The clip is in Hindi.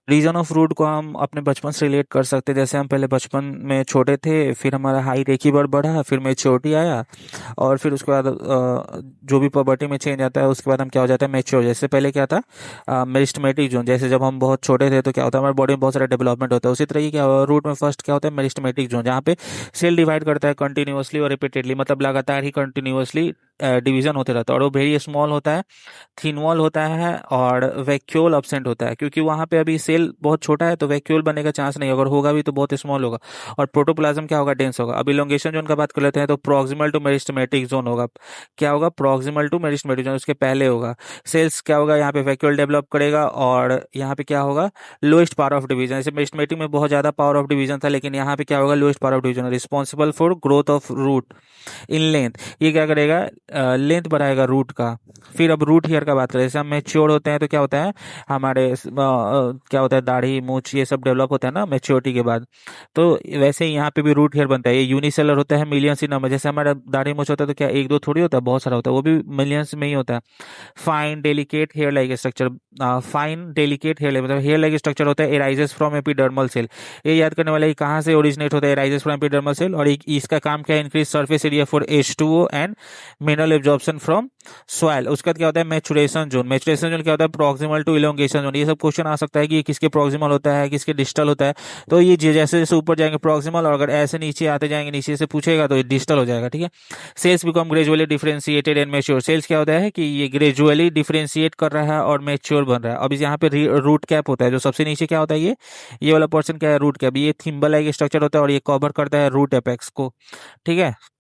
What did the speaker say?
रीजन ऑफ रूट को हम अपने बचपन से रिलेट कर सकते हैं। जैसे हम पहले बचपन में छोटे थे, फिर हमारा हाइट एक ही बार बढ़ा, फिर मेच्योरिटी आया, और फिर उसके बाद जो भी प्रॉपर्टी में चेंज आता है उसके बाद हम क्या हो जाता है, मेच्योर। जैसे पहले क्या था, मेरिस्टमेटिक जोन, जैसे जब हम बहुत छोटे थे तो क्या होता है, हमारे बॉडी में बहुत सारा डेवलपमेंट होता है। उसी तरह की क्या रूट में फर्स्ट क्या होता है, मेरिस्टमेटिक जोन, जहाँ पे सेल डिवाइड करता है कंटिन्यूअसली और रिपीटेडली, मतलब लगातार ही कंटिन्यूअसली डिवीजन होते रहता है, और वो वेरी स्मॉल होता है, थिन वॉल होता है, और वैक्यूल अब्सेंट होता है, क्योंकि वहां पे अभी सेल बहुत छोटा है तो वैक्यूल बनने का चांस नहीं, अगर होगा भी तो बहुत स्मॉल होगा। और प्रोटोप्लाज्म क्या होगा, डेंस होगा। अब इलोंगेशन जोन का बात कर लेते हैं, तो प्रॉक्सिमल टू मेरिस्टेमेटिक जोन होगा। क्या होगा, प्रॉक्सिमल टू मेरिस्टेमेटिक जोन, उसके पहले होगा। सेल्स क्या होगा, यहाँ पे वैक्यूल डेवलप करेगा, और यहाँ पे क्या होगा, लोएस्ट पावर ऑफ डिवीजन। जैसे मेरिस्टेमेटिक में बहुत ज्यादा पावर ऑफ डिवीजन था, लेकिन यहाँ पे क्या होगा, lowest power of division, responsible for growth of root in length. ये क्या करेगा, लेंथ बढ़ाएगा रूट का। फिर अब रूट हेयर का बात करें, जैसे हम मेच्योर होते हैं तो क्या होता है, हमारे क्या होता है, दाढ़ी मूछ ये सब डेवलप होता है ना मेच्योरिटी के बाद। तो वैसे ही यहाँ पे भी रूट हेयर बनता है। ये यूनिसेलर होता है, मिलियंस इन नंबर। जैसे हमारा दाढ़ी मूछ होता है तो क्या एक दो थोड़ी होता है, बहुत सारा होता है, वो भी मिलियंस में ही होता है। Fine delicate hair like structure, fine delicate hair मतलब हेयर लाइक स्ट्रक्चर होता है, एराइजेस फ्रॉम एपिडर्मल सेल। ये याद करने वाला है, कहाँ से ओरिजिनेट होता है, एराइजेस फ्रॉम एपिडर्मल सेल। और इसका काम क्या है, increase surface area for H2O and mineral absorption from soil. उसका क्या होता है, मैचुरेशन जोन। मैचुरेशन जोन क्या होता है, प्रॉक्सिमल टू इलोंगेशन जोन। ये सब क्वेश्चन आ सकता है कि किसके प्रॉक्सिमल होता है, किसके डिस्टल होता है। तो ये जैसे जैसे ऊपर जाएंगे प्रॉक्सिमल, और अगर ऐसे नीचे आते जाएंगे, नीचे से पूछेगा तो ये डिस्टल हो जाएगा, ठीक है। Cells become gradually differentiated and mature. Cells क्या होता है कि ये ग्रेजुअली डिफरेंशिएट कर रहा है और मैच्योर बन रहा है। अब इस यहाँ पे रूट कैप होता है, जो सबसे नीचे क्या होता है, ये वाला पोर्शन क्या है, रूट कैप। ये थिम्बल लाइक स्ट्रक्चर होता है और ये कवर करता है रूट एपेक्स को, ठीक है।